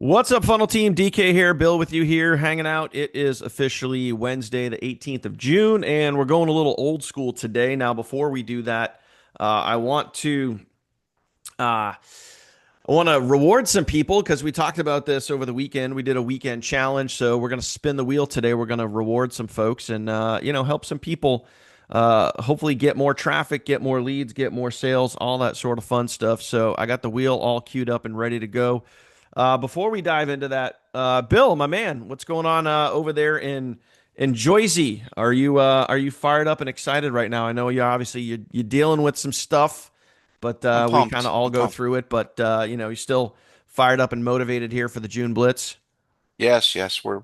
What's up, Funnel Team? DK here, Bill with you here, hanging out. It is officially Wednesday, the 18th of June, and we're going a little old school today. Now, before we do that, I want to uh, reward some people because we talked about this over the weekend. We did a weekend challenge, so we're going to spin the wheel today. We're going to reward some folks and help some people. Hopefully, get more traffic, get more leads, get more sales, all that sort of fun stuff. So I got the wheel all queued up and ready to go. Before we dive into that, Bill, my man, what's going on over there in Jersey? Are you fired up and excited right now? I know you're dealing with some stuff, but I'm we kind pumped. of all I'm go pumped. through it. But you're still fired up and motivated here for the June Blitz. Yes, yes, we're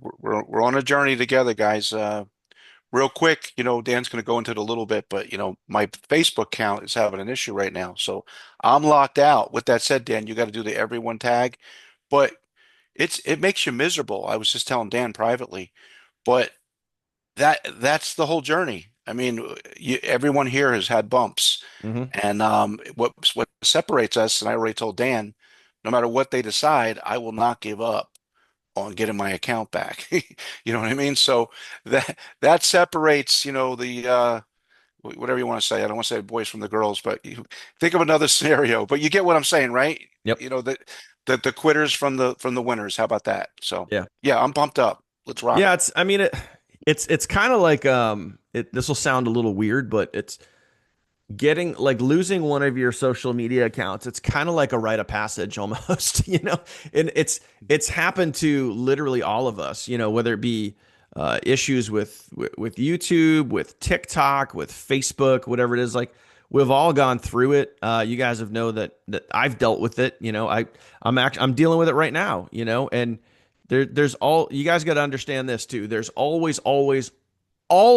on a journey together, guys. Real quick, Dan's going to go into it a little bit, but my Facebook count is having an issue right now, so I'm locked out. With that said, Dan, you got to do the everyone tag, but it makes you miserable. I was just telling Dan privately, but that's the whole journey. I mean, everyone here has had bumps, Hmm. and what separates us, and I already told Dan, no matter what they decide, I will not give up on getting my account back. You know what I mean? So that separates, whatever you want to say. I don't want to say boys from the girls, but you think of another scenario. But you get what I'm saying, right? Yep. The quitters from the winners. How about that? So Yeah. yeah, I'm pumped up. Let's rock. Yeah. It's kind of like this will sound a little weird, but it's getting like losing one of your social media accounts. It's kind of like a rite of passage almost, and it's happened to literally all of us, whether it be issues with YouTube, with TikTok, with Facebook, whatever it is. Like we've all gone through it. You guys have know that I've dealt with it. I'm dealing with it right now, and there's all you guys got to understand this too. There's always a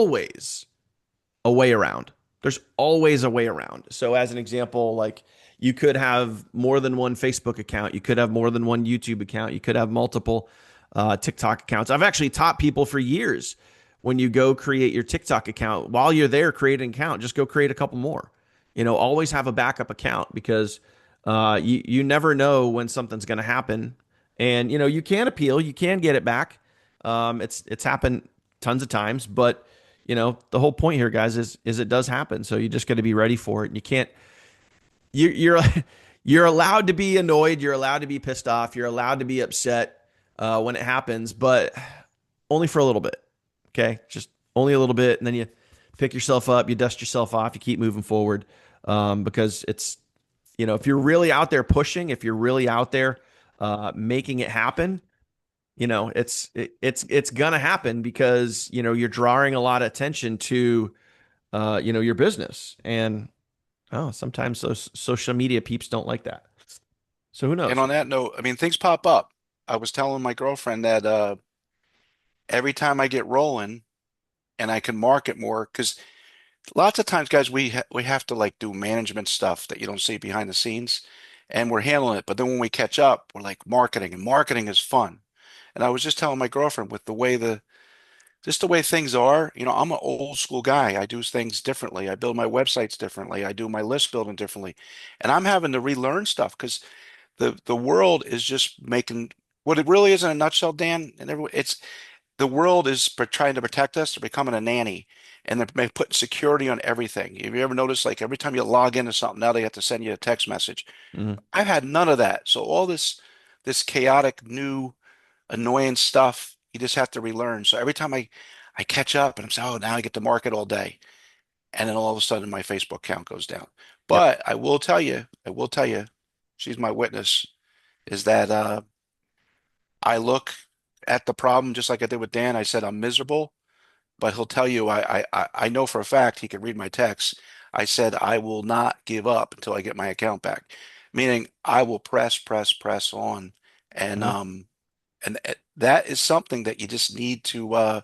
way around. There's always a way around. So, as an example, like you could have more than one Facebook account, you could have more than one YouTube account, you could have multiple TikTok accounts. I've actually taught people for years when you go create your TikTok account, while you're there creating an account, just go create a couple more. Always have a backup account because you never know when something's going to happen, and you can appeal, you can get it back. It's happened tons of times, but the whole point here, guys, is it does happen. So you just got to be ready for it. And you can't you're you're allowed to be annoyed, you're allowed to be pissed off, you're allowed to be upset when it happens, but only for a little bit. Okay, just only a little bit, and then you pick yourself up, you dust yourself off, you keep moving forward. Because it's if you're really out there pushing, if you're really out there making it happen, it's gonna happen because you're drawing a lot of attention to your business, and sometimes those social media peeps don't like that. So who And knows? on that note, I mean, things pop up. I was telling my girlfriend that every time I get rolling and I can market more, because lots of times, guys, we have to like do management stuff that you don't see behind the scenes, and we're handling it. But then when we catch up, we're like marketing, and marketing is fun. And I was just telling my girlfriend with just the way things are, I'm an old school guy. I do things differently. I build my websites differently. I do my list building differently, and I'm having to relearn stuff because the world is just making what it really is in a nutshell, Dan, and it's the world is trying to protect us. They're becoming a nanny, and they're putting security on everything. Have you ever noticed, like every time you log into something, now they have to send you a text message? Mhm. I've had none of that. So all this chaotic new annoyance stuff, you just have to relearn. So every time I catch up and I'm saying, oh, now I get to market all day, and then all of a sudden my Facebook count goes down. Yep. But I will tell you, she's my witness, is that I look at the problem just like I did with Dan. I said I'm miserable. But he'll tell you I know for a fact he can read my text. I said I will not give up until I get my account back, meaning I will press, press, press on, and Mhm. that is something that you just need to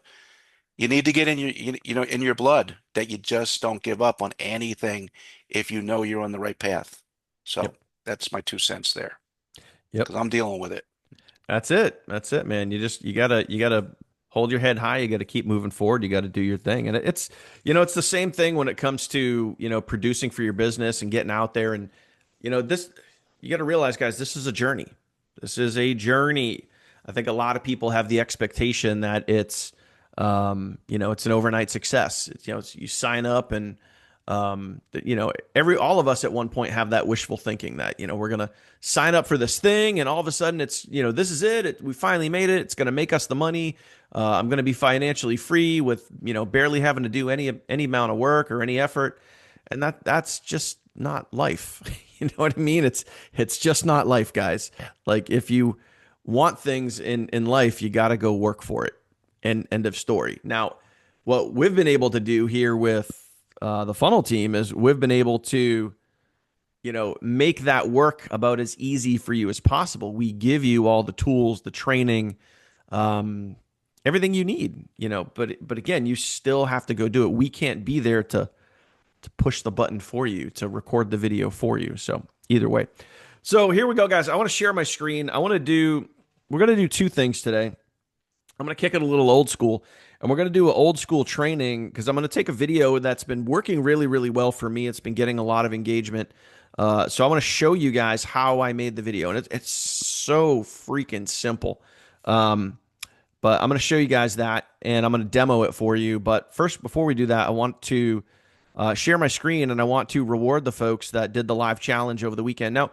you need to get in in your blood, that you just don't give up on anything if you know you're on the right path. So Yep. that's my 2 cents there Yep. because I'm dealing with it. That's it, man. You gotta hold your head high. You got to keep moving forward. You got to do your thing, and it's the same thing when it comes to producing for your business and getting out there, and this you got to realize, guys, this is a journey. This is a journey. I think a lot of people have the expectation that it's an overnight success. You sign up and, all of us at one point have that wishful thinking that, we're going to sign up for this thing and all of a sudden this is it. We finally made it. It's going to make us the money. I'm going to be financially free with, barely having to do any amount of work or any effort. And that's just not life. You know what I mean? It's just not life, guys. Like if you want things in life, you got to go work for it. And end of story. Now, what we've been able to do here with the funnel team is we've been able to, make that work about as easy for you as possible. We give you all the tools, the training, um, everything you need, but again, you still have to go do it. We can't be there to push the button for you, to record the video for you. So either way. So here we go, guys. I want to share my screen. We're going to do two things today. I'm going to kick it a little old school, and we're going to do an old school training because I'm going to take a video that's been working really, really well for me. It's been getting a lot of engagement. So I want to show you guys how I made the video, and it's so freaking simple. But I'm going to show you guys that, and I'm going to demo it for you. But first, before we do that, I want to share my screen, and I want to reward the folks that did the live challenge over the weekend. Now,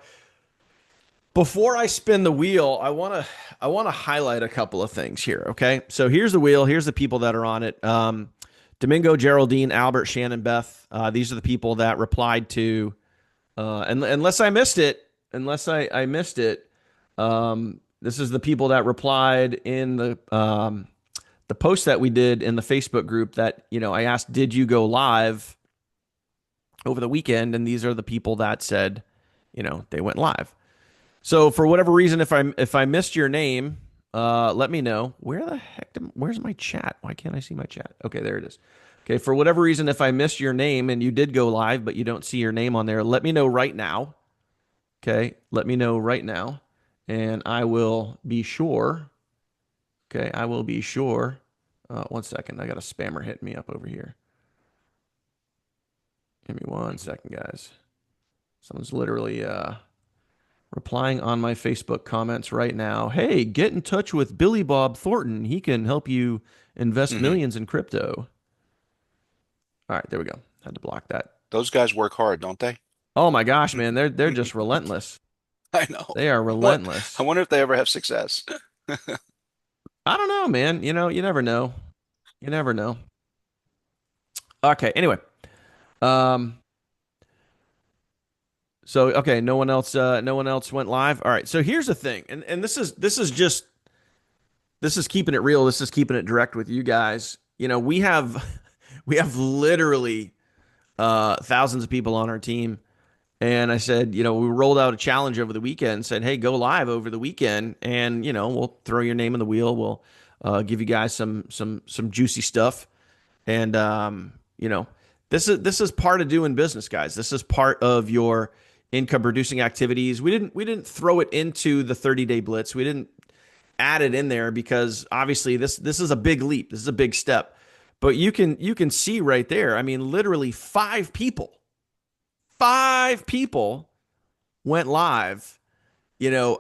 before I spin the wheel, I want to highlight a couple of things here. Okay, so here's the wheel. Here's the people that are on it. Domingo, Geraldine, Albert, Shannon, Beth. These are the people that replied to. And unless I missed it, unless I missed it, this is the people that replied in the post that we did in the Facebook group that I asked, did you go live over the weekend? And these are the people that said, they went live. So for whatever reason, if I missed your name, let me know. Where's my chat? Why can't I see my chat? Okay, there it is. Okay, for whatever reason, if I missed your name and you did go live, but you don't see your name on there, let me know right now. Okay, let me know right now, and I will be sure. Okay, I will be sure. One second, I got a spammer hitting me up over here. Give me 1 second, guys. Someone's literally replying on my Facebook comments right now. Hey, get in touch with Billy Bob Thornton. He can help you invest Hmm. millions in crypto. All right, there we go. Had to block that. Those guys work hard, don't they? Oh my gosh, man, they're just relentless. I know. They are What? I relentless. wonder if they ever have success. I don't know, man. You never know. You never know. Okay, anyway. Um okay, no one else went live. All right. So here's the thing. And this is keeping it real. This is keeping it direct with you guys. We have we have literally thousands of people on our team. And I said, we rolled out a challenge over the weekend, said, hey, go live over the weekend, and we'll throw your name in the wheel. We'll give you guys some juicy stuff, and this is part of doing business, guys. This is part of your income producing activities. We didn't throw it into the 30-day blitz. We didn't add it in there because obviously this is a big leap. This is a big step. But you can see right there. I mean, literally five people went live,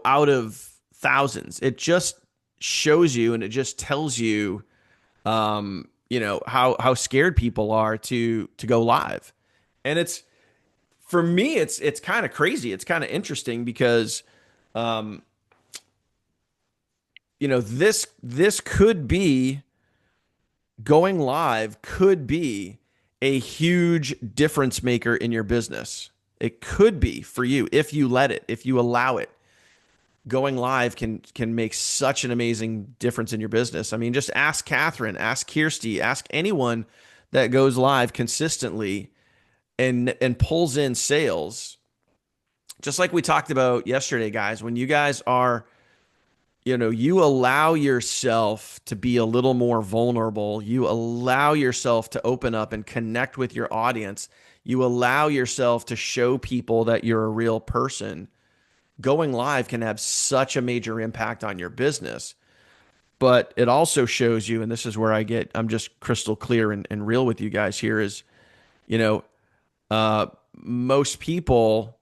out of thousands. It just shows you and it just tells you, how scared people are to go live. And for me, it's kind of crazy. It's kind of interesting because, um, this could be going live could be a huge difference maker in your business. It could be for you if you let it, if you allow it. Going live can make such an amazing difference in your business. I mean, just ask Catherine, ask Kirsty, ask anyone that goes live consistently and pulls in sales. Just like we talked about yesterday, guys, when you guys are you allow yourself to be a little more vulnerable. You allow yourself to open up and connect with your audience. You allow yourself to show people that you're a real person. Going live can have such a major impact on your business. But it also shows you, and this is where I'm just crystal clear and real with you guys here is, you know, most people,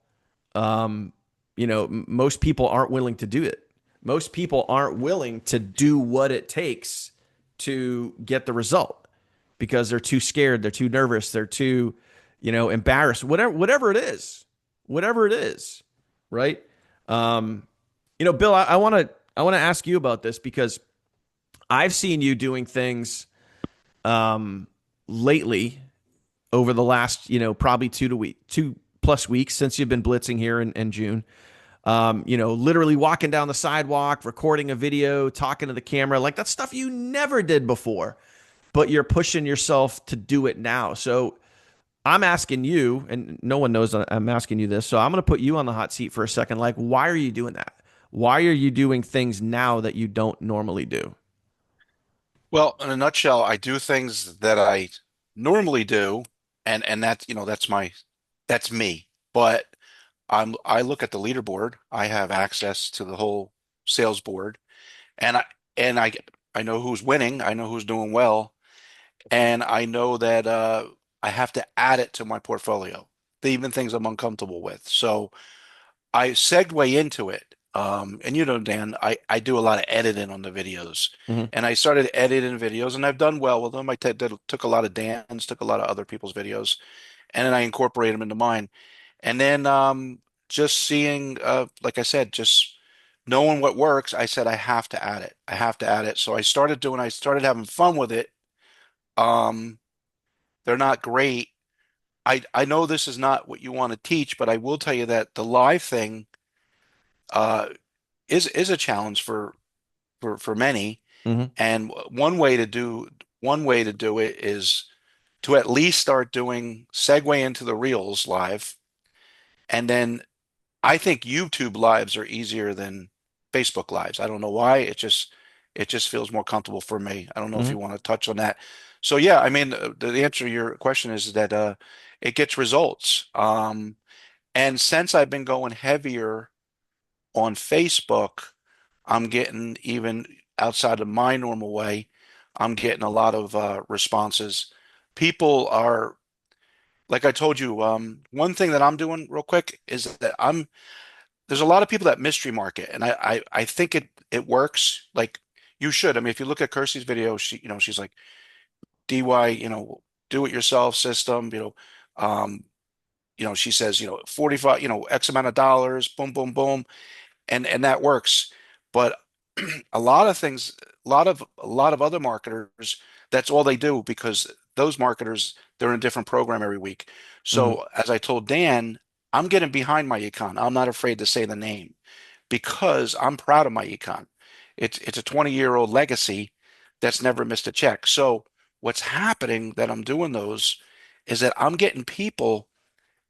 most people aren't willing to do it. Most people aren't willing to do what it takes to get the result because they're too scared, they're too nervous, they're too, embarrassed, whatever it is, right? Um, Bill, I want to ask you about this because I've seen you doing things um, lately over the last, probably 2+ weeks since you've been blitzing here in June. Literally walking down the sidewalk, recording a video, talking to the camera, like that's stuff you never did before, but you're pushing yourself to do it now. So I'm asking you, and no one knows I'm asking you this, so I'm going to put you on the hot seat for a second. Like, why are you doing that? Why are you doing things now that you don't normally do? Well, in a nutshell, I do things that I normally do, and that's that's me. But I look at the leaderboard. I have access to the whole sales board, and I know who's winning. I know who's doing well, and I know that I have to add it to my portfolio, even things I'm uncomfortable with. So I segue into it. And Dan, I do a lot of editing on the videos. Mm-hmm. And I started editing videos and I've done well with them. Took a lot of Dan's, took a lot of other people's videos, and then I incorporate them into mine. And then just seeing, like I said, just knowing what works, I said I have to add it. I have to add it. So I started having fun with it. Um, they're not great. I know this is not what you want to teach, but I will tell you that the live thing uh, is a challenge for many. Mm-hmm. And one way to do it is to at least start doing segue into the Reels live, and then I think YouTube lives are easier than Facebook lives. I don't know why. It just feels more comfortable for me. I don't know if Mm-hmm. you want to touch on that. So yeah, I mean, the answer to your question is that it gets results. And since I've been going heavier on Facebook, I'm getting even outside of my normal way, I'm getting a lot of responses. People are, like I told you, one thing that I'm doing real quick is that there's a lot of people that mystery market, and I think it works. Like you should. I mean, if you look at Kirsty's video, she's like DY, do it yourself system, she says, 45, X amount of dollars, boom, boom, boom, and that works. But a lot of things, a lot of other marketers, that's all they do because those marketers, they're in a different program every week. Mm-hmm. So as I told Dan, I'm getting behind my econ. I'm not afraid to say the name because I'm proud of my econ. It's a 20-year-old legacy that's never missed a check. So what's happening that I'm doing those is that I'm getting people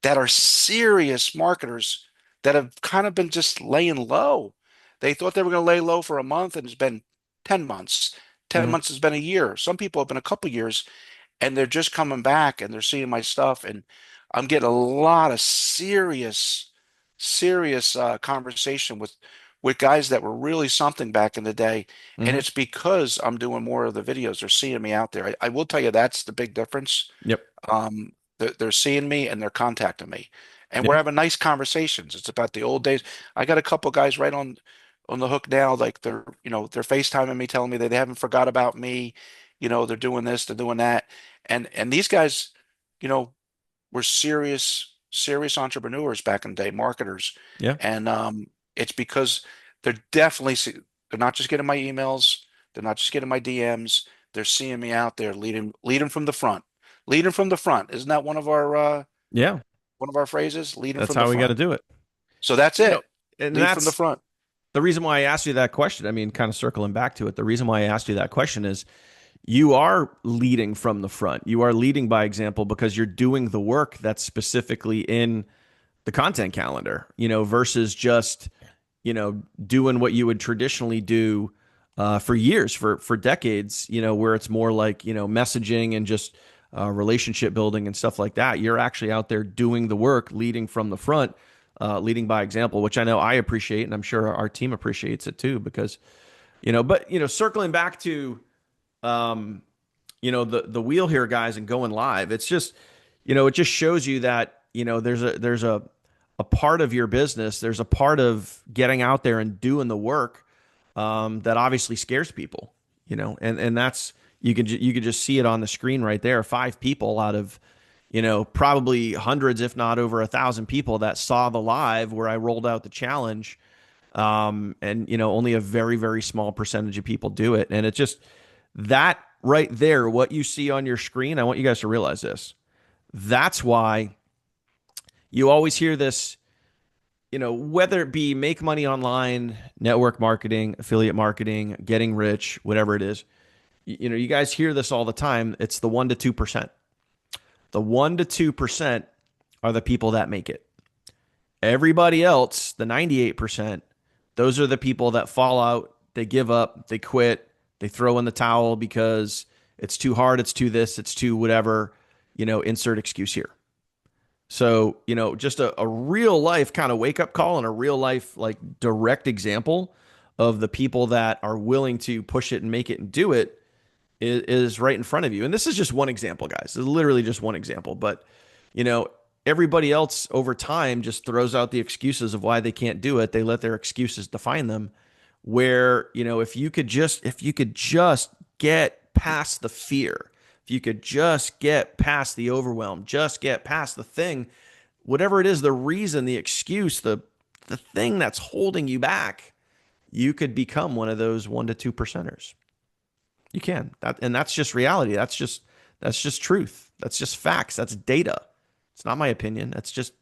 that are serious marketers that have kind of been just laying low. They thought they were going to lay low for a month, and it's been 10 months. 10 Mm-hmm. months has been a year. Some people have been a couple years, and they're just coming back and they're seeing my stuff. And I'm getting a lot of serious conversation with guys that were really something back in the day. And Mm-hmm. it's because I'm doing more of the videos. They're seeing me out there. I will tell you that's the big difference. Yep. They're seeing me and they're contacting me, and we're Yeah. having nice conversations. It's about the old days. I got a couple guys right on the hook now. Like they're FaceTiming me, telling me that they haven't forgot about me. They're doing this, they're doing that, and these guys, you know, were serious entrepreneurs back in the day, marketers, Yeah. and it's because they're definitely they're not just getting my emails, they're not just getting my DMs, they're seeing me out there leading from the front, leading from the front. Isn't that Yeah. one of our phrases? Leading That's from the how we got to front. do it. So that's You know, it. and Lead from the that's front. the reason why I asked you that question. I mean, kind of circling back to it, the reason why I asked you that question is you are leading from the front. You are leading by example because you're doing the work that's specifically in the content calendar, versus just, doing what you would traditionally do for years, for decades, where it's more like, messaging and just relationship building and stuff like that. You're actually out there doing the work, leading from the front, leading by example, which I know I appreciate, and I'm sure our team appreciates it too, because, but, circling back to, um, the wheel here, guys, and going live, it's just, it just shows you that, there's a part of your business, there's a part of getting out there and doing the work that obviously scares people, and that's you could just see it on the screen right there. Five people out of probably hundreds, if not over 1,000 people that saw the live where I rolled out the challenge. And only a very, very small percentage of people do it. And it's just that right there, what you see on your screen. I want you guys to realize this. That's why you always hear this, whether it be make money online, network marketing, affiliate marketing, getting rich, whatever it is. You guys hear this all the time. It's the 1 to 2%. The 1 to 2% are the people that make it. Everybody else, the 98%, those are the people that fall out, they give up, they quit, they throw in the towel because it's too hard, it's too this, it's too whatever, insert excuse here. So, just a real life kind of wake up call and a real life, like direct example of the people that are willing to push it and make it and do it is right in front of you. And this is just one example, guys. This is literally just one example. But, you know, everybody else over time just throws out the excuses of why they can't do it. They let their excuses define them. Where, if you could just get past the fear, if you could just get past the overwhelm, just get past the thing, whatever it is, the reason, the excuse, the thing that's holding you back, you could become one of those 1 to 2 percenters. You can. And that's just reality. That's just truth. That's just facts. That's data. It's not my opinion. It's just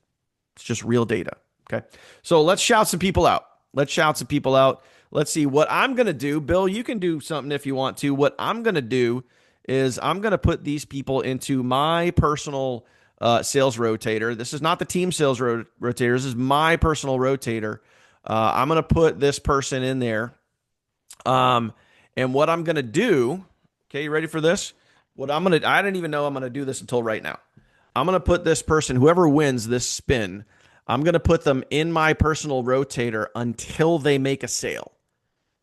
real data. Okay. So let's shout some people out. Let's shout some people out. Let's see what I'm going to do. Bill, you can do something if you want to. What I'm going to do is I'm going to put these people into my personal sales rotator. This is not the team sales rotator. This is my personal rotator. I'm going to put this person in there. Um, and what I'm going to do, okay, you ready for this? I didn't even know I'm going to do this until right now. I'm going to put this person, whoever wins this spin, I'm going to put them in my personal rotator until they make a sale.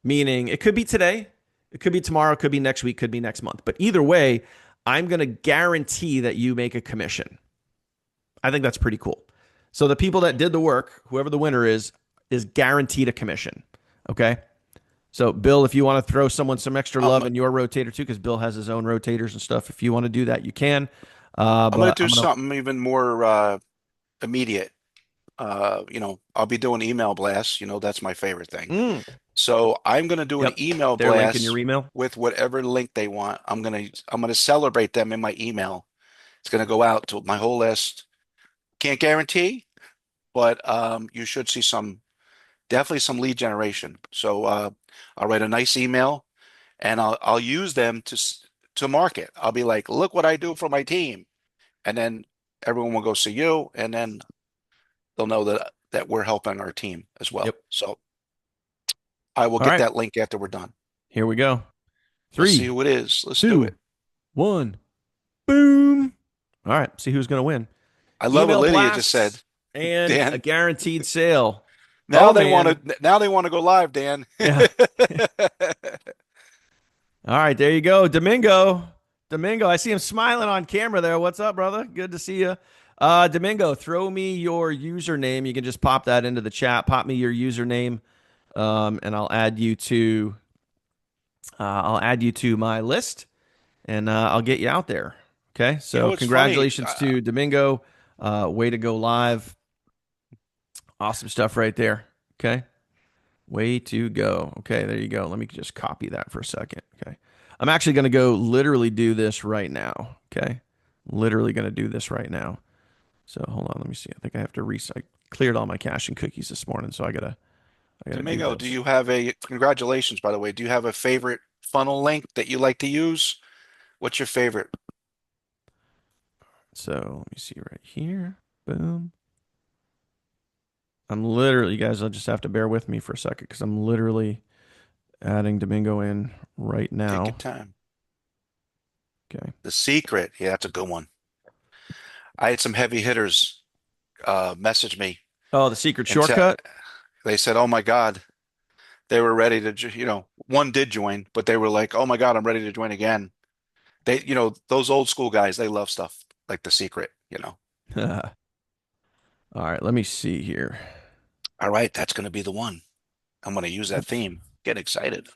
Meaning it could be today, it could be tomorrow, it could be next week, could be next month. But either way, I'm going to guarantee that you make a commission. I think that's pretty cool. So the people that did the work, whoever the winner is guaranteed a commission. Okay. So, Bill, if you want to throw someone some extra I'm love in your rotator too, because Bill has his own rotators and stuff, if you want to do that, you can. I'm gonna But do I'm gonna. something even more immediate. I'll be doing email blasts. That's my favorite thing. Mm, So I'm gonna do an yep, email their link in your blast email. with whatever link they want. I'm gonna celebrate them in my email. It's gonna go out to my whole list. Can't guarantee, but you should see definitely some lead generation. So I'll write a nice email and I'll use them to market. I'll be like, look what I do for my team, and then everyone will go see you, and then they'll know that we're helping our team as Yep. well. So I will All get right, that link after we're done. here we go. Let's see Three, who it is. Let's do it. 2, 1, boom. All right, see who's going to win. I love what Email Lydia just said. blasts and a Dan, guaranteed sale. now Oh, they want man. to now they want to go live, Dan. Yeah. All right, there you go. Domingo. Domingo, I see him smiling on camera there. What's up, brother? Good to see you. Domingo, throw me your username. You can just pop that into the chat. Pop me your username, and I'll add you to my list, and I'll get you out there. Okay. So It's funny. congratulations to Domingo. Way to go live. Awesome stuff right there. Okay. Way to go. Okay, there you go. Let me just copy that for a second. Okay. I'm actually going to go literally do this right now. Okay. Literally going to do this right now. So hold on, let me see. I think I have to reset. I cleared all my cache and cookies this morning, so I gotta do Domingo, do this. you have congratulations, by the way, do you have a favorite funnel link that you like to use? What's your favorite? So let me see right here. Boom. I'm literally, you guys, I'll just have to bear with me for a second because I'm literally adding Domingo in right Take your now. time. Okay. The secret. Yeah, that's a good one. I had some heavy hitters message me Oh, the secret and shortcut. they said, "Oh my God," they were ready to, one did join, but they were like, "Oh my God, I'm ready to join again." Those old school guys, they love stuff like the secret. All right, let me see here. All right, that's going to be the one. I'm going to use that Oops. theme. Getting excited.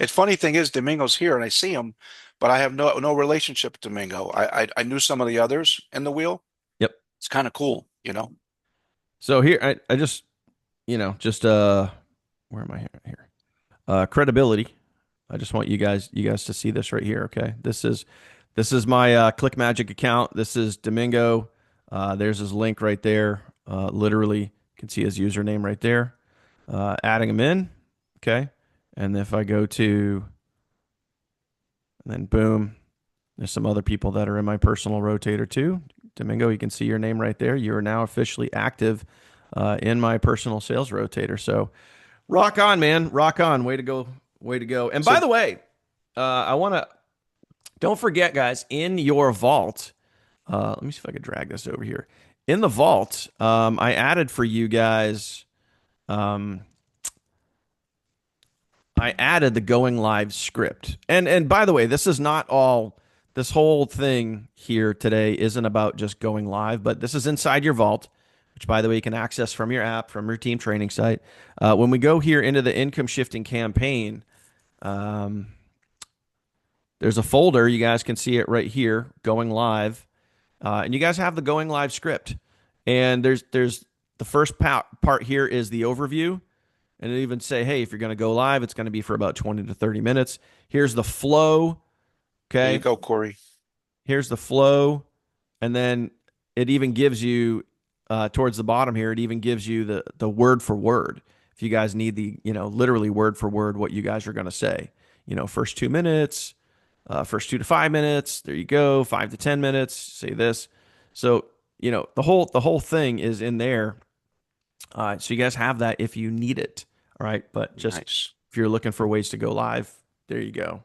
It's funny thing is Domingo's here and I see him, but I have no relationship with Domingo. I knew some of the others in the wheel. Yep. It's kind of cool, you know. So here, I just, just where am I here? Credibility. I just want you guys to see this right here. Okay, this is my Click Magic account. This is Domingo. There's his link right there. Literally, you can see his username right there. Adding him in. Okay, and if I go to, and then boom, there's some other people that are in my personal rotator too. Domingo, you can see your name right there. You are now officially active in my personal sales rotator. So rock on, man. Rock on. Way to go. Way to go. And by So the way, I want to, don't forget, guys, in your vault, let me see if I could drag this over here. In the vault, I added for you guys, um, I added the going live script. And by the way, this is not all, this whole thing here today isn't about just going live, but this is inside your vault, which by the way, you can access from your app, from your team training site. When we go here into the income shifting campaign, um, there's a folder. You guys can see it right here, going live. And you guys have the going live script. And there's the first part here is the overview. And it even say, hey, if you're going to go live, it's going to be for about 20 to 30 minutes. Here's the flow. there you Okay. go, Corey. Here's the flow. And then it even gives you, towards the bottom here, it even gives you the word for word. If you guys need the, literally word for word, what you guys are going to say, first 2 minutes, first 2 to 5 minutes. There you go. 5 to 10 minutes. Say this. So, the whole thing is in there. So you guys have that if you need it. All right. But just Nice. if you're looking for ways to go live, there you go.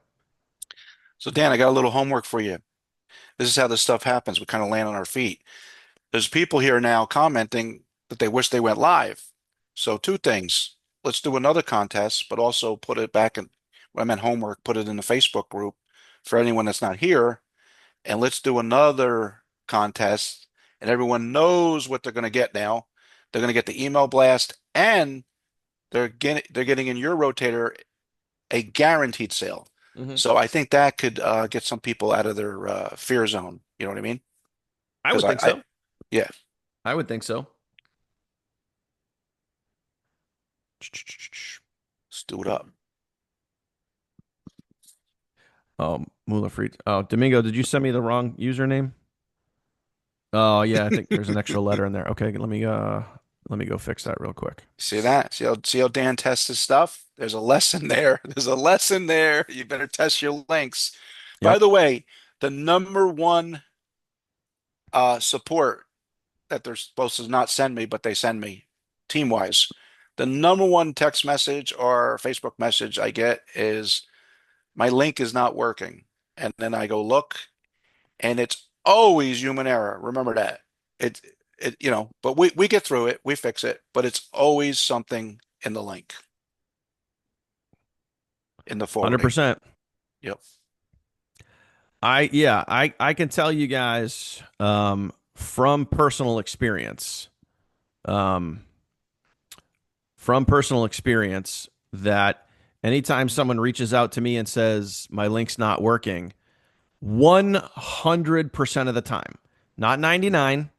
So Dan, I got a little homework for you. This is how this stuff happens. We kind of land on our feet. There's people here now commenting that they wish they went live. So two things. Let's do another contest, but also put it back in, when I meant homework, put it in the Facebook group for anyone that's not here. And let's do another contest, and everyone knows what they're going to get now. They're going to get the email blast, and they're getting in your rotator a guaranteed sale. Hmm. So I think that could get some people out of their fear zone. You know what I mean? I Because would think so. yeah, I would think so. let's do it up. Mula Freed. Oh, Domingo, did you send me the wrong username? Oh yeah, I think there's an extra letter in there. Okay, let me go fix that real quick. See that? See how Dan tests his stuff? There's a lesson there. There's a lesson there. You better test your links. By Yep. the way, the number one support that they're supposed to not send me, but they send me team wise. The number one text message or Facebook message I get is my link is not working. And then I go look and it's always human error. Remember that. It but we get through it, we fix it, but it's always something in the link, in the forwarding. 100%. Yep. I can tell you guys from personal experience, um, that anytime someone reaches out to me and says my link's not working, 100% of the time, not 99,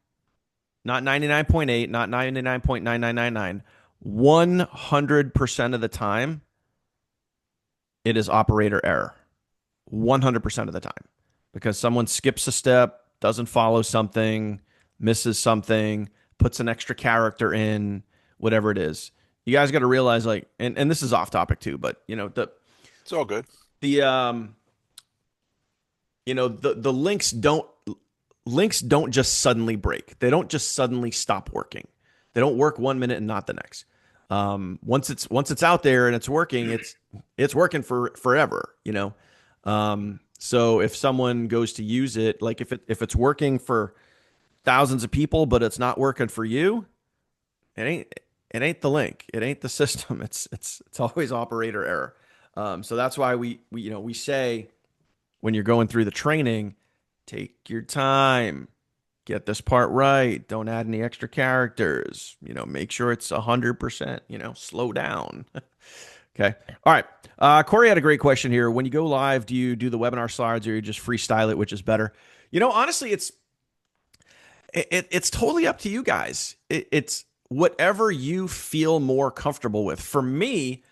not 99.8, not 99.9999, 100% of the time, it is operator error. 100% of the time. Because someone skips a step, doesn't follow something, misses something, puts an extra character in, whatever it is. You guys got to realize, like, and this is off topic too, but It's all good. the the links don't just suddenly break. They don't just suddenly stop working. They don't work 1 minute and not the next. Once it's out there and it's working, it's working for forever. So if someone goes to use it, like if it's working for thousands of people, but it's not working for you, it ain't the link. It ain't the system. It's always operator error. So that's why we say when you're going through the training, take your time, get this part right. Don't add any extra characters. Make sure it's 100%. Slow down. Okay. All right. Corey had a great question here. When you go live, do you do the webinar slides or you just freestyle it, which is better? Honestly, it's totally up to you guys. It's whatever you feel more comfortable with. For me,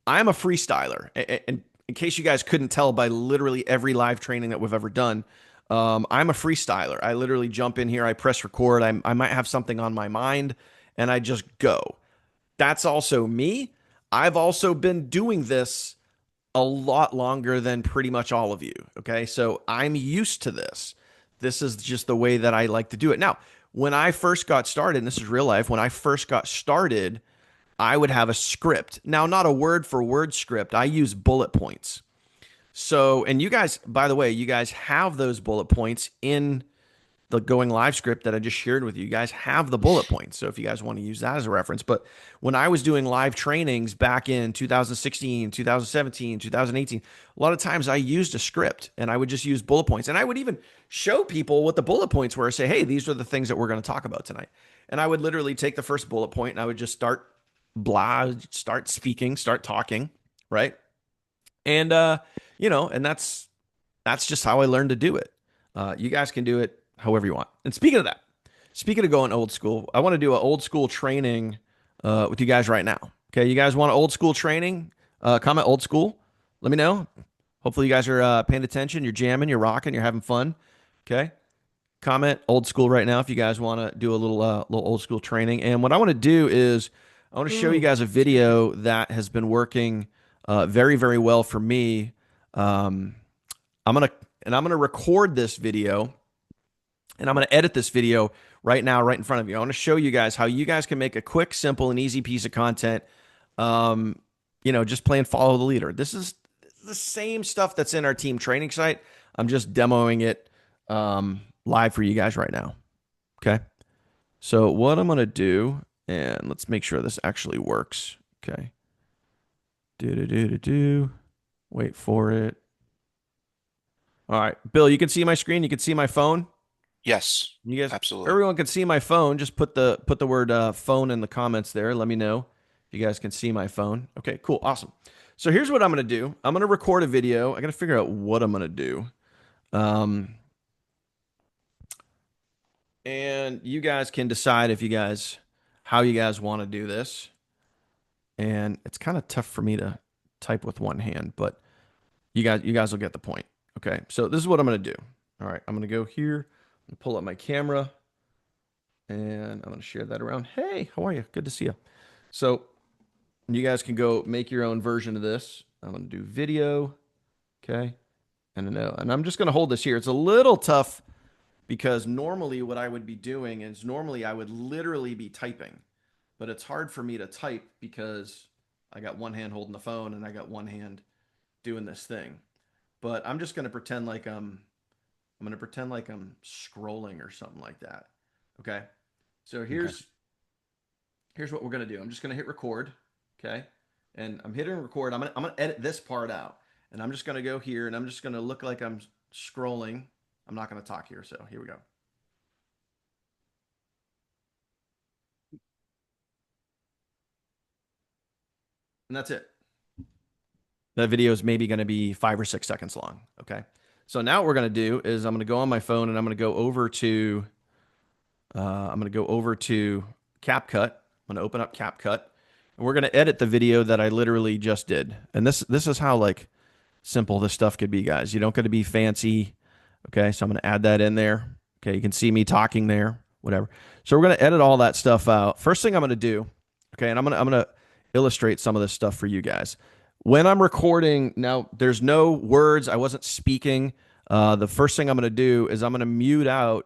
I'm a freestyler. And in case you guys couldn't tell by literally every live training that we've ever done, I'm a freestyler. I literally jump in here, I press record, I might have something on my mind, and I just go. That's also me. I've also been doing this a lot longer than pretty much all of you. Okay. So I'm used to this. This is just the way that I like to do it. Now, when I first got started, and this is real life, when I first got started, I would have a script. Now, not a word for word script. I use bullet points. So, and you guys, by the way, you guys have those bullet points in the going live script that I just shared with you. You guys have the bullet points. So if you guys want to use that as a reference, but when I was doing live trainings back in 2016, 2017, 2018, a lot of times I used a script and I would just use bullet points. And I would even show people what the bullet points were, say, hey, these are the things that we're going to talk about tonight. And I would literally take the first bullet point and I would just start speaking, start talking, right? And and that's just how I learned to do it. You guys can do it however you want. And speaking of that, speaking of going old school, I want to do an old school training with you guys right now. Okay, you guys want an old school training? Comment old school. Let me know. Hopefully, you guys are paying attention. You're jamming. You're rocking. You're having fun. Okay. Comment old school right now if you guys want to do a little old school training. And what I want to do is I want to show you guys a video that has been working very very well for me. Um, I'm gonna record this video and I'm gonna edit this video right now, right in front of you. I want to show you guys how you guys can make a quick, simple, and easy piece of content. Um, just playing follow the leader. This is the same stuff that's in our team training site. I'm just demoing it live for you guys right now. Okay. So what I'm gonna do, and let's make sure this actually works. Okay. Do do do do do. Wait for it. All right, Bill, you can see my screen. You can see my phone. Yes, You guys, absolutely. everyone can see my phone. Just put the word phone in the comments there. Let me know if you guys can see my phone. Okay, cool, awesome. So here's what I'm gonna do. I'm gonna record a video. I gotta figure out what I'm gonna do. Um, and you guys can decide if you guys how you guys want to do this. And it's kind of tough for me to type with one hand, but you guys will get the point. Okay, so this is what I'm gonna do. All right, I'm gonna go here and pull up my camera, and I'm gonna share that around. Hey, how are you? Good to see you. So you guys can go make your own version of this. I'm gonna do video. Okay, and I'm just gonna hold this here. It's a little tough because normally what I would be doing is normally I would literally be typing, but it's hard for me to type because I got one hand holding the phone and I got one hand doing this thing. But I'm just gonna pretend like I'm scrolling or something like that. Okay. So Okay. here's what we're gonna do. I'm just gonna hit record. Okay. And I'm hitting record. I'm gonna edit this part out. And I'm just gonna go here and I'm just gonna look like I'm scrolling. I'm not gonna talk here, so here we go. And that's it. That video is maybe gonna be 5 or 6 seconds long. Okay. So now what we're gonna do is I'm gonna go on my phone and I'm gonna go over to CapCut. I'm gonna open up CapCut, and we're gonna edit the video that I literally just did. And this is how like simple this stuff could be, guys. You don't got to be fancy. Okay, so I'm gonna add that in there. Okay, you can see me talking there, whatever. So we're gonna edit all that stuff out. First thing I'm gonna do, okay, and I'm gonna illustrate some of this stuff for you guys. When I'm recording now, there's no words. I wasn't speaking. The first thing I'm gonna do is I'm gonna mute out.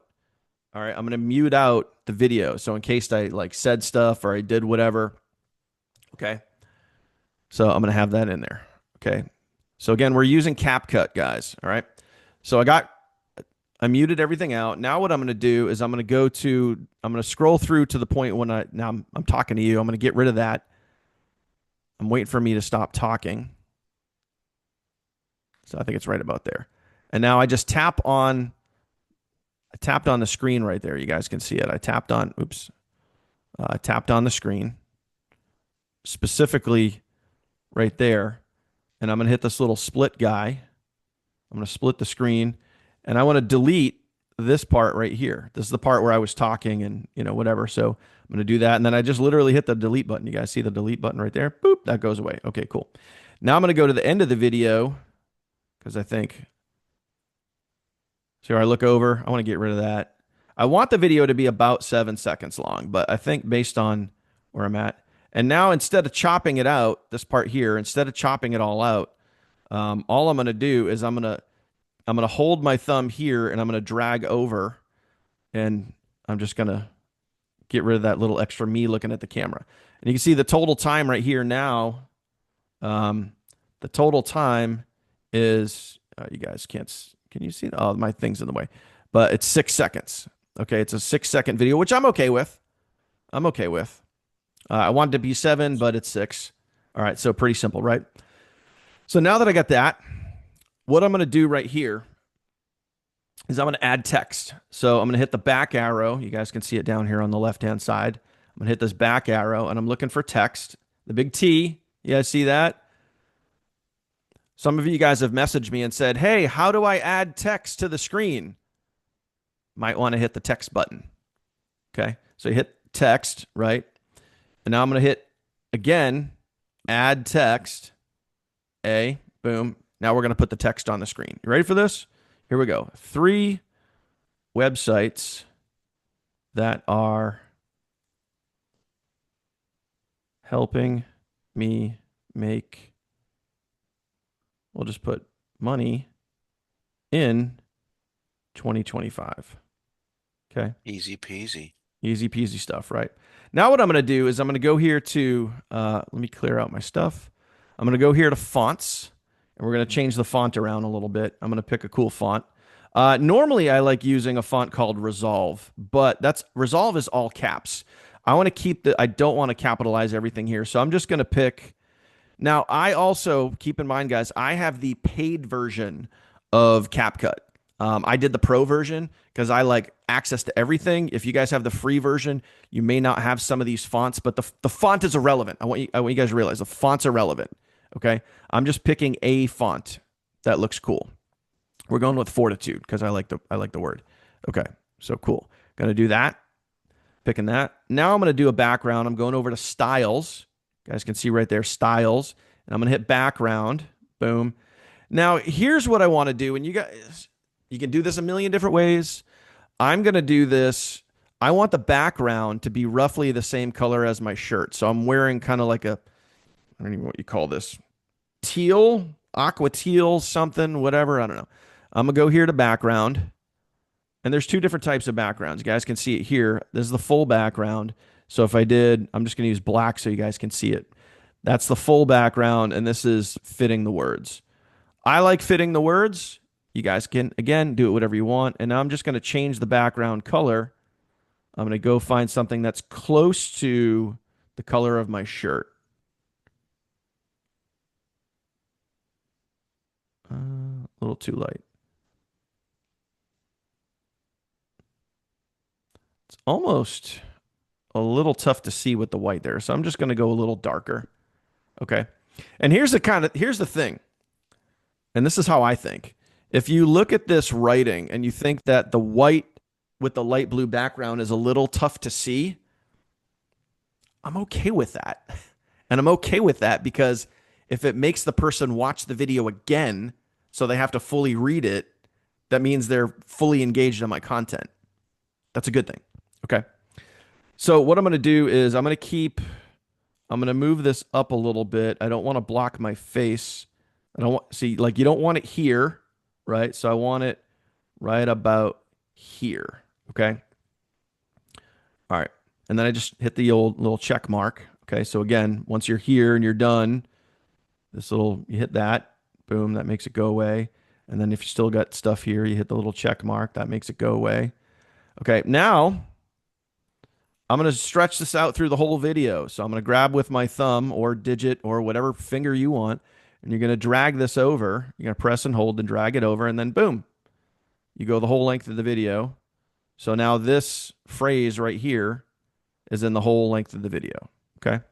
All right, I'm gonna mute out the video. So in case I like said stuff or I did whatever, okay. So I'm gonna have that in there. Okay. So again, we're using CapCut, guys. All right. So I muted everything out. Now what I'm gonna do is I'm gonna scroll through to the point when I'm talking to you. I'm gonna get rid of that. I'm waiting for me to stop talking. So I think it's right about there. And now I tapped on the screen right there. You guys can see it. I tapped on the screen specifically right there. And I'm going to hit this little split guy. I'm going to split the screen and I want to delete this part right here. This is the part where I was talking and, whatever. So I'm going to do that. And then I just literally hit the delete button. You guys see the delete button right there? Boop, that goes away. Okay, cool. Now I'm going to go to the end of the video because I think, so I look over, I want to get rid of that. I want the video to be about 7 seconds long, but I think based on where I'm at. And now instead of chopping it out, this part here, instead of chopping it all out, all I'm going to do is I'm gonna hold my thumb here and I'm gonna drag over and I'm just gonna get rid of that little extra me looking at the camera. And you can see the total time right here now. Um, the total time is you guys can you see? Oh, my thing's in the way, but it's 6 seconds. Okay, it's a 6 second video, which I'm okay with. I'm okay with. I wanted to be 7, but it's 6. All right, so pretty simple, right? So now that I got that, what I'm gonna do right here is I'm going to add text. So I'm going to hit the back arrow. You guys can see it down here on the left-hand side. I'm going to hit this back arrow and I'm looking for text. The big T. You guys see that? Some of you guys have messaged me and said, hey, how do I add text to the screen? Might want to hit the text button. Okay. So you hit text, right? And now I'm going to hit again, add text. A, boom. Now we're going to put the text on the screen. You ready for this? Here we go. 3 websites that are helping me make, we'll just put money in 2025. Okay. Easy peasy. Easy peasy stuff, right? Now what I'm going to do is I'm going to go here to, let me clear out my stuff. I'm going to go here to fonts and we're going to change the font around a little bit. I'm going to pick a cool font. Normally I like using a font called Resolve, but Resolve is all caps. I don't want to capitalize everything here. So I'm just going to pick. Now I also keep in mind, guys, I have the paid version of CapCut. I did the pro version because I like access to everything. If you guys have the free version, you may not have some of these fonts, but the font is irrelevant. I want you guys to realize the fonts are relevant. Okay. I'm just picking a font that looks cool. We're going with Fortitude because I like the word. Okay. So cool. Gonna do that. Picking that. Now I'm gonna do a background. I'm going over to styles. You guys can see right there, styles. And I'm gonna hit background. Boom. Now here's what I want to do. And you can do this a million different ways. I'm gonna do this. I want the background to be roughly the same color as my shirt. So I'm wearing kind of like a, I don't even know what you call this, teal, aqua teal, something, whatever. I don't know. I'm going to go here to background. And there's 2 different types of backgrounds. You guys can see it here. This is the full background. So if I did, I'm just going to use black so you guys can see it. That's the full background. And this is fitting the words. I like fitting the words. You guys can, again, do it whatever you want. And now I'm just going to change the background color. I'm going to go find something that's close to the color of my shirt. A little too light. It's almost a little tough to see with the white there. So I'm just going to go a little darker. Okay. And here's the thing. And this is how I think. If you look at this writing and you think that the white with the light blue background is a little tough to see, I'm okay with that. And I'm okay with that because if it makes the person watch the video again, so they have to fully read it, that means they're fully engaged in my content. That's a good thing. Okay. So what I'm going to do is I'm going to move this up a little bit. I don't want to block my face. I don't want, see, like you don't want it here, right? So I want it right about here. Okay. All right. And then I just hit the old little check mark. Okay. So again, once you're here and you're done, you hit that, boom, that makes it go away. And then if you still got stuff here, you hit the little check mark, that makes it go away. Okay. Now I'm going to stretch this out through the whole video. So I'm going to grab with my thumb or digit or whatever finger you want, and you're going to drag this over. You're going to press and hold and drag it over, and then boom, you go the whole length of the video. So now this phrase right here is in the whole length of the video. Okay.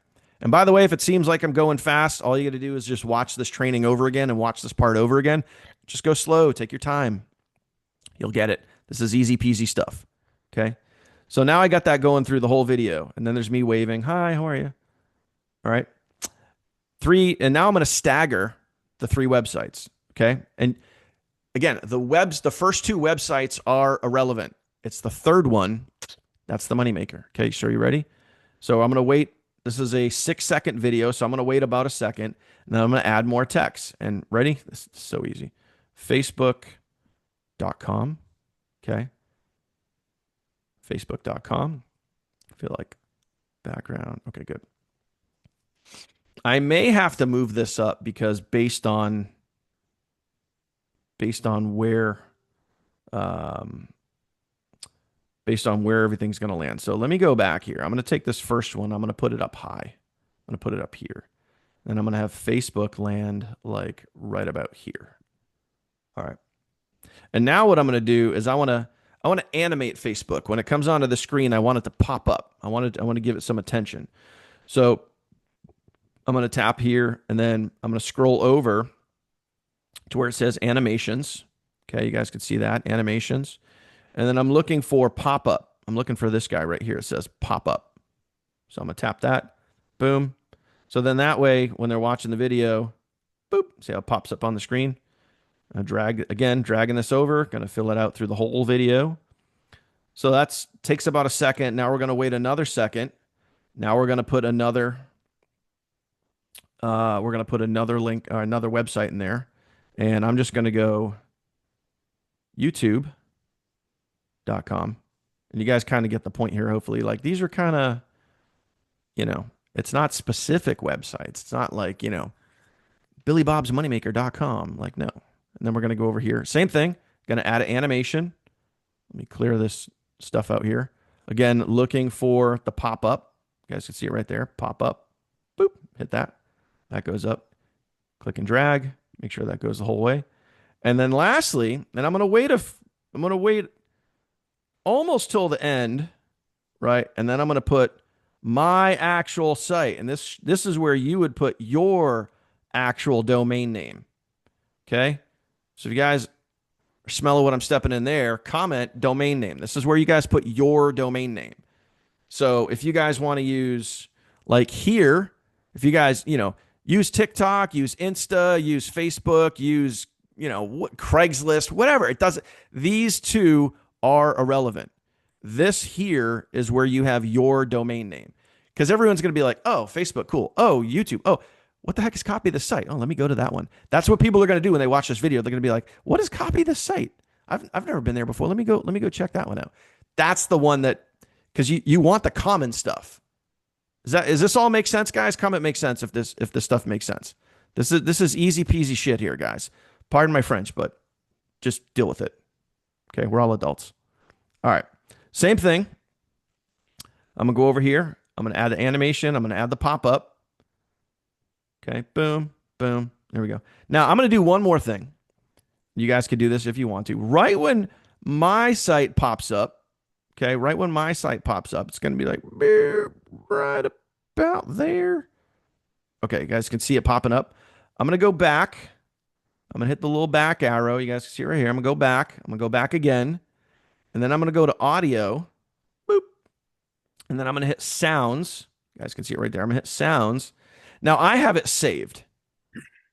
And by the way, if it seems like I'm going fast, all you got to do is just watch this training over again and watch this part over again. Just go slow, take your time. You'll get it. This is easy peasy stuff. Okay. So now I got that going through the whole video. And then there's me waving, hi, how are you? All right. Three. And now I'm going to stagger the three websites. Okay. And again, the first two websites are irrelevant. It's the third one that's the moneymaker. Okay. So are you ready? So I'm going to wait. This is a 6-second video. So I'm going to wait about a second. And then I'm going to add more text. And ready? This is so easy. Facebook.com. Okay. Facebook.com. I feel like background. Okay, good. I may have to move this up because based on where um, based on where everything's going to land. So let me go back here. I'm going to take this first one. I'm going to put it up high. I'm going to put it up here. Then I'm going to have Facebook land like right about here. All right. And now what I'm going to do is I want to animate Facebook. When it comes onto the screen, I want it to pop up. I want to give it some attention. So I'm going to tap here and then I'm going to scroll over to where it says animations. Okay, you guys can see that, animations. And then I'm looking for pop up. I'm looking for this guy right here. It says pop up. So I'm going to tap that. Boom. So then that way, when they're watching the video, boop, see how it pops up on the screen? Dragging this over, going to fill it out through the whole video. So that takes about a second. Now we're going to wait another second. Now we're going to put another link or another website in there. And I'm just going to go youtube.com. And you guys kind of get the point here, hopefully. Like these are kind of, it's not specific websites. It's not like, BillyBob'sMoneymaker.com. Like, no. And then we're going to go over here. Same thing. Going to add an animation. Let me clear this stuff out here. Again, looking for the pop up. You guys can see it right there. Pop up. Boop. Hit that. That goes up. Click and drag. Make sure that goes the whole way. And then lastly, and I'm going to wait almost till the end, right? And then I'm going to put my actual site. And this is where you would put your actual domain name. Okay? So if you guys are smelling what I'm stepping in there, comment domain name. This is where you guys put your domain name. So if you guys want to use like here, if you guys, use TikTok, use Insta, use Facebook, use, Craigslist, whatever. It doesn't, these two are irrelevant. This here is where you have your domain name. Because everyone's going to be like, oh, Facebook, cool. Oh, YouTube. Oh, what the heck is copy the site? Oh, let me go to that one. That's what people are going to do when they watch this video. They're going to be like, what is copy the site? I've never been there before. Let me go check that one out. That's the one that, because you want the common stuff. Is this all make sense, guys? Comment makes sense if this stuff makes sense. This is easy peasy shit here, guys. Pardon my French, but just deal with it. Okay, we're all adults. All right. Same thing. I'm gonna go over here. I'm gonna add the animation. I'm gonna add the pop-up. Okay, boom, boom. There we go. Now I'm gonna do one more thing. You guys could do this if you want to. Right when my site pops up, okay, right when my site pops up, it's gonna be like right about there. Okay, you guys can see it popping up. I'm gonna go back. I'm gonna hit the little back arrow. You guys can see it right here. I'm gonna go back. I'm gonna go back again. And then I'm gonna go to audio. Boop. And then I'm gonna hit sounds. You guys can see it right there. I'm gonna hit sounds. Now I have it saved.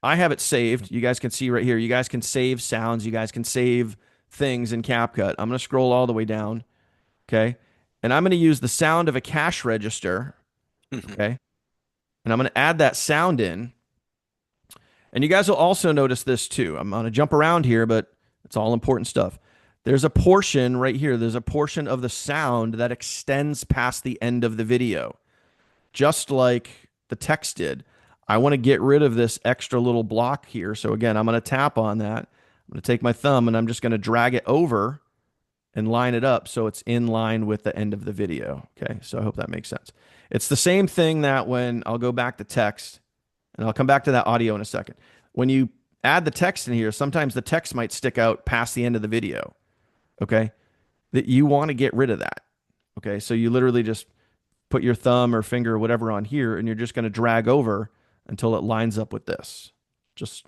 I have it saved. You guys can see right here. You guys can save sounds. You guys can save things in CapCut. I'm gonna scroll all the way down. Okay. And I'm gonna use the sound of a cash register. Okay. And I'm gonna add that sound in. And you guys will also notice this too. I'm going to jump around here, but it's all important stuff. There's a portion right here. There's a portion of the sound that extends past the end of the video, just like the text did. I want to get rid of this extra little block here. So again, I'm going to tap on that. I'm going to take my thumb and I'm just going to drag it over and line it up so it's in line with the end of the video. Okay, so I hope that makes sense. It's the same thing that when I'll go back to text, and I'll come back to that audio in a second. When you add the text in here, sometimes the text might stick out past the end of the video. Okay. That you want to get rid of that. Okay. So you literally just put your thumb or finger or whatever on here, and you're just going to drag over until it lines up with this, just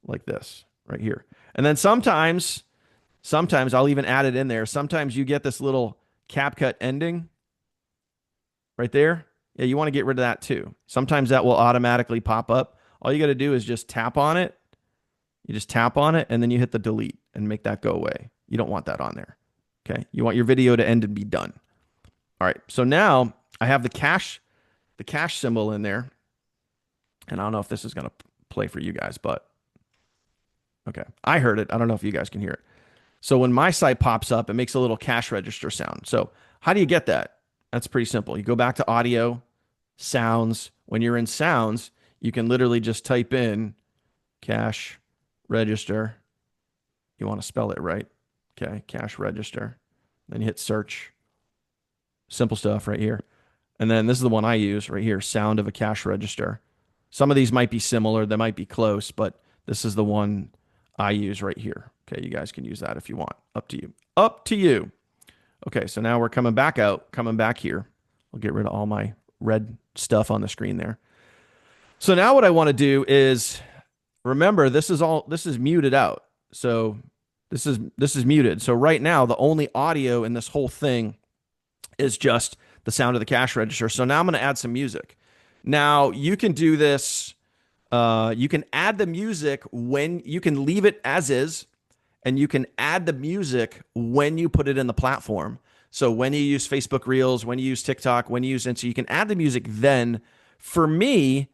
like this right here. And then sometimes I'll even add it in there. Sometimes you get this little CapCut ending right there. Yeah, you want to get rid of that too. Sometimes that will automatically pop up. All you got to do is just tap on it. You just tap on it and then you hit the delete and make that go away. You don't want that on there. Okay. You want your video to end and be done. All right. So now I have the cache symbol in there. And I don't know if this is going to play for you guys, but okay. I heard it. I don't know if you guys can hear it. So when my site pops up, it makes a little cache register sound. So how do you get that? That's pretty simple. You go back to audio, sounds. When you're in sounds, you can literally just type in cache register. You want to spell it right. Okay, cache register. Then you hit search. Simple stuff right here. And then this is the one I use right here, sound of a cache register. Some of these might be similar, they might be close, but this is the one I use right here. Okay, you guys can use that if you want. Up to you. Up to you. Okay, so now we're coming back here. I'll get rid of all my red stuff on the screen there. So now what I want to do is remember this is muted out. So this is muted. So right now the only audio in this whole thing is just the sound of the cache register. So now I'm going to add some music. Now you can do this. You can add the music when you can leave it as is, and you can add the music when you put it in the platform. So when you use Facebook Reels, when you use TikTok, when you use Insta, you can add the music then. For me,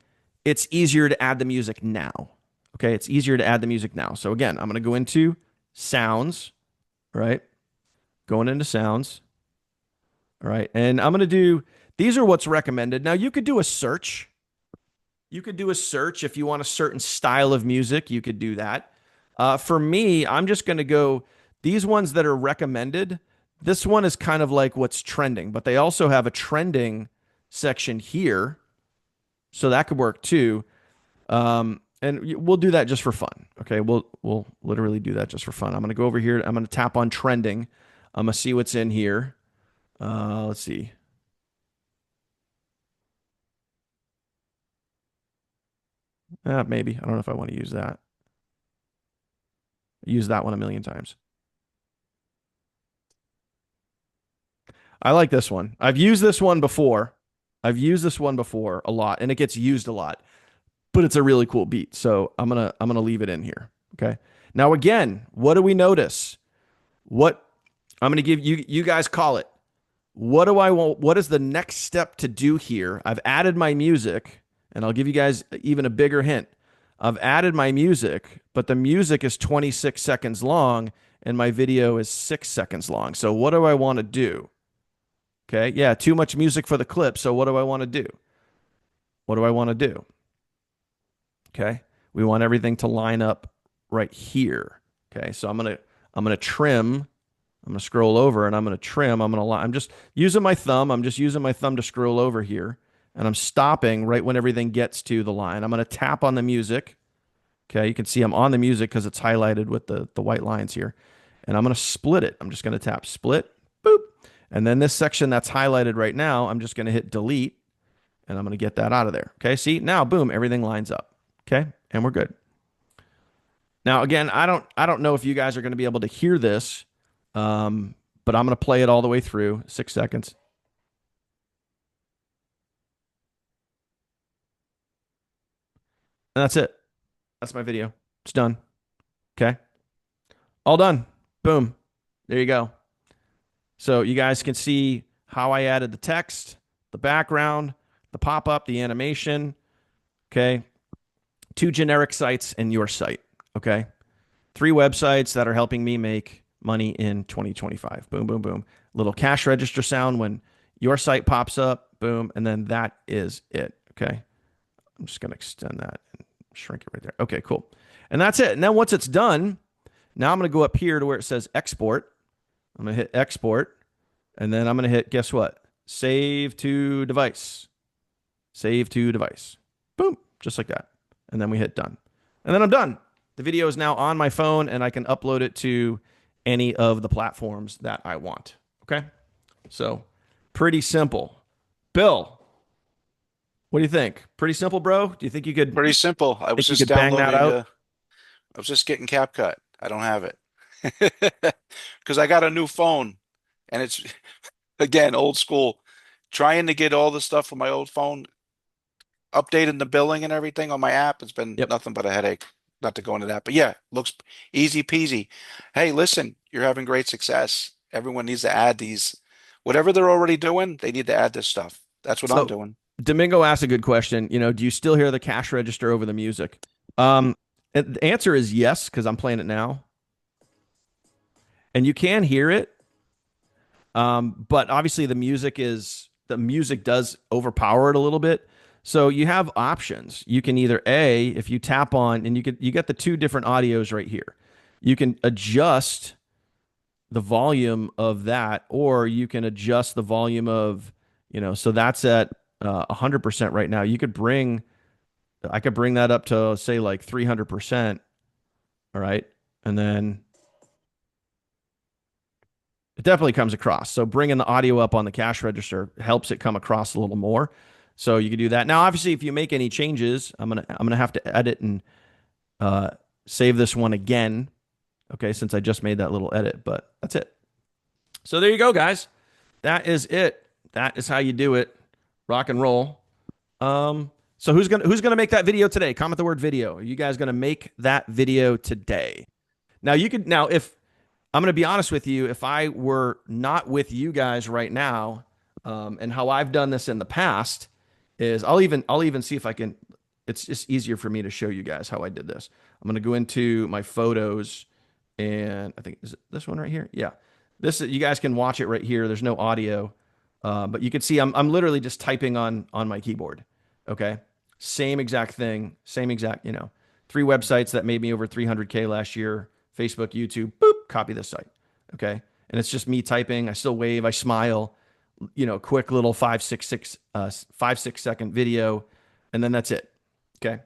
it's easier to add the music now. Okay, it's easier to add the music now. So again, I'm going to go into sounds, right? Going into sounds. All right. And I'm going to do, these are what's recommended. Now you could do a search. You could do a search if you want a certain style of music. You could do that. For me, I'm just going to go these ones that are recommended. This one is kind of like what's trending, but they also have a trending section here. So that could work too. And we'll do that just for fun. Okay. We'll literally do that just for fun. I'm going to go over here. I'm going to tap on trending. I'm going to see what's in here. Let's see. Maybe. I don't know if I want to use that. Use that one a million times. I like this one. I've used this one before. I've used this one before a lot, and it gets used a lot. But it's a really cool beat, so I'm gonna leave it in here. Okay. Now again, what do we notice? What I'm gonna give you. You guys call it. What do I want? What is the next step to do here? I've added my music, and I'll give you guys even a bigger hint. I've added my music, but the music is 26 seconds long, and my video is 6 seconds long. So what do I want to do? Okay, yeah, too much music for the clip. So what do I want to do? What do I want to do? Okay, we want everything to line up right here. Okay, so I'm gonna trim. I'm gonna scroll over and I'm gonna trim. I'm just using my thumb. I'm just using my thumb to scroll over here, and I'm stopping right when everything gets to the line. I'm gonna tap on the music. Okay, you can see I'm on the music because it's highlighted with the white lines here, and I'm gonna split it. I'm just gonna tap split, boop, and then this section that's highlighted right now, I'm just gonna hit delete, and I'm gonna get that out of there. Okay, see now, boom, everything lines up. Okay, and we're good. Now, again, I don't know if you guys are going to be able to hear this, but I'm going to play it all the way through 6 seconds, and that's it. That's my video. It's done. Okay, all done. Boom. There you go. So you guys can see how I added the text, the background, the pop up, the animation. Okay, two generic sites and your site. Okay, three websites that are helping me make money in 2025. Boom, boom, boom. Little cash register sound when your site pops up. Boom. And then that is it. Okay. I'm just going to extend that and shrink it right there. Okay, cool. And that's it. And then once it's done, now I'm going to go up here to where it says export. I'm going to hit export. And then I'm going to hit, guess what? Save to device. Save to device. Boom. Just like that. And then we hit done. And then I'm done. The video is now on my phone and I can upload it to any of the platforms that I want. Okay. So pretty simple. Bill, what do you think? Pretty simple, bro. Do you think you could Pretty simple. bang that out? I was just getting CapCut. I don't have it. Because I got a new phone and it's again old school. Trying to get all the stuff from my old phone, updating the billing and everything on my app, it's been Yep. nothing but a headache. Not to go into that, but yeah, looks easy peasy. Hey, listen, you're having great success. Everyone needs to add these, whatever they're already doing, they need to add this stuff. That's what I'm So doing. Domingo asked a good question. Do you still hear the cash register over the music? Um, and the answer is yes, because I'm playing it now, and you can hear it. But obviously the music does overpower it a little bit. So you have options. You can either if you tap on and you get the two different audios right here. You can adjust the volume of that, or you can adjust the volume of, so that's at 100% right now. I could bring that up to say like 300%. All right. And then it definitely comes across. So bringing the audio up on the cash register helps it come across a little more. So you can do that. Now, obviously, if you make any changes, I'm gonna have to edit and uh, save this one again. Okay, since I just made that little edit, but that's it. So there you go, guys. That is it. That is how you do it. Rock and roll. So who's gonna make that video today? Comment the word video. Are you guys gonna make that video today? Now if I'm going to be honest with you. If I were not with you guys right now, and how I've done this in the past is I'll even see if I can. It's just easier for me to show you guys how I did this. I'm going to go into my photos, and I think is it this one right here? Yeah, this you guys can watch it right here. There's no audio, but you can see I'm literally just typing on my keyboard. Okay, same exact thing, same exact three websites that made me over 300K last year: Facebook, YouTube. Boop, copy this site. Okay, and it's just me typing. I still wave. I smile. Quick little 5 6 second video, and then that's it. Okay,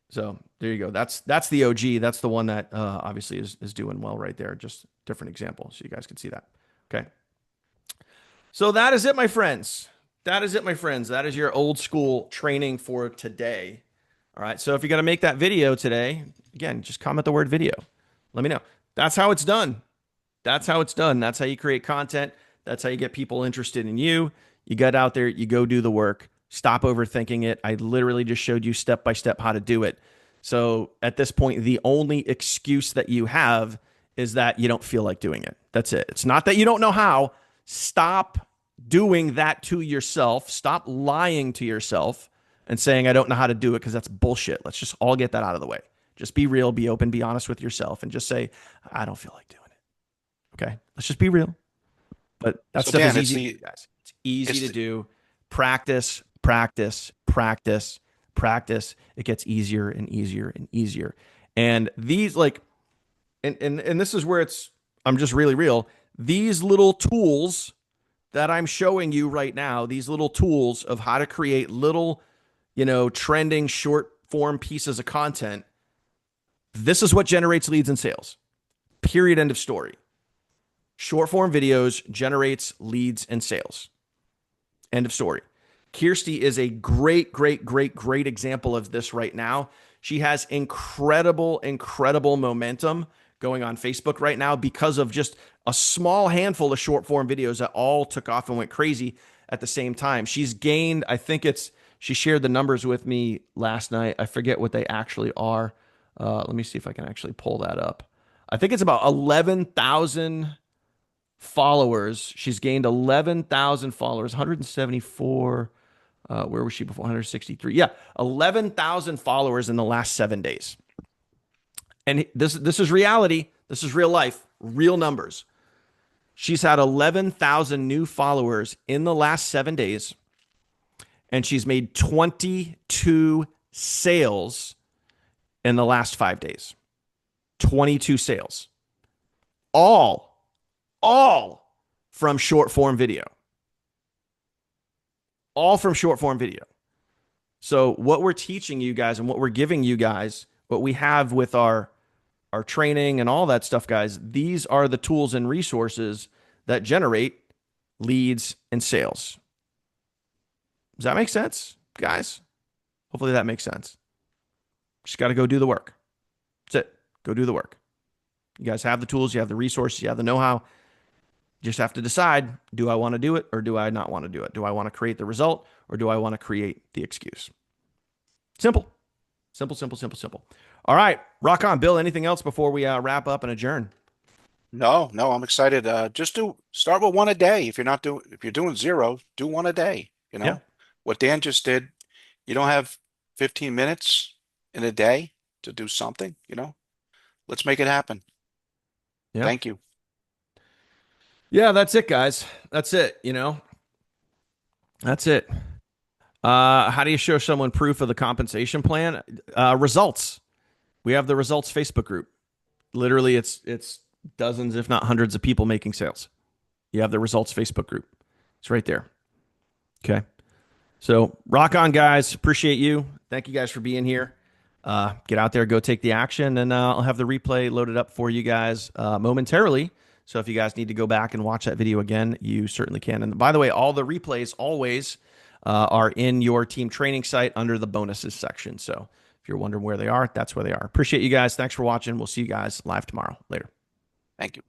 so there you go. That's the OG. That's the one that obviously is doing well right there. Just different example, so you guys can see that. Okay, so that is it, my friends. That is it, my friends. That is your old school training for today. All right. So if you're going to make that video today, again, just comment the word video. Let me know. That's how it's done. That's how it's done. That's how you create content. That's how you get people interested in you. You get out there, you go do the work. Stop overthinking it. I literally just showed you step by step how to do it. So at this point, the only excuse that you have is that you don't feel like doing it. That's it. It's not that you don't know how. Stop doing that to yourself. Stop lying to yourself and saying, I don't know how to do it, because that's bullshit. Let's just all get that out of the way. Just be real, be open, be honest with yourself, and just say, I don't feel like doing it. Okay. Let's just be real. But that So stuff is Dan, easy to do, guys. It's easy it's to the, do. Practice, practice, practice, practice. It gets easier and easier and easier. And these like and this is where I'm just really real. These little tools that I'm showing you right now, these little tools of how to create little, trending short form pieces of content, this is what generates leads and sales. Period. End of story. Short form videos generates leads and sales. End of story. Kirsty is a great, great, great, great example of this right now. She has incredible, incredible momentum going on Facebook right now because of just a small handful of short form videos that all took off and went crazy at the same time. She's gained, she shared the numbers with me last night. I forget what they actually are. Let me see if I can actually pull that up. I think it's about 11,000 followers. She's gained 11,000 followers, 174. Where was she before? 163. Yeah, 11,000 followers in the last 7 days. And this is reality. This is real life, real numbers. She's had 11,000 new followers in the last 7 days, and she's made 22 sales in the last 5 days. 22 sales. All from short form video. All from short form video. So what we're teaching you guys and what we're giving you guys, what we have with our training and all that stuff, guys, these are the tools and resources that generate leads and sales. Does that make sense, guys? Hopefully that makes sense. Just got to go do the work. That's it. Go do the work. You guys have the tools, you have the resources, you have the know how. You just have to decide, do I want to do it or do I not want to do it? Do I want to create the result or do I want to create the excuse? Simple. Simple, simple, simple, simple. All right. Rock on, Bill. Anything else before we wrap up and adjourn? No, no, I'm excited. Just do start with one a day. If you're doing zero, do one a day. You Yeah. know what Dan just did. You don't have 15 minutes in a day to do something, let's make it happen. Yeah. Thank you. Yeah. That's it, guys. That's it. That's it. How do you show someone proof of the compensation plan? Results. We have the results Facebook group. Literally, it's dozens, if not hundreds, of people making sales. You have the results Facebook group. It's right there. Okay. So rock on, guys. Appreciate you. Thank you guys for being here. Get out there, go take the action, and I'll have the replay loaded up for you guys momentarily. So if you guys need to go back and watch that video again, you certainly can. And by the way, all the replays always are in your team training site under the bonuses section. So if you're wondering where they are, that's where they are. Appreciate you guys. Thanks for watching. We'll see you guys live tomorrow. Later. Thank you.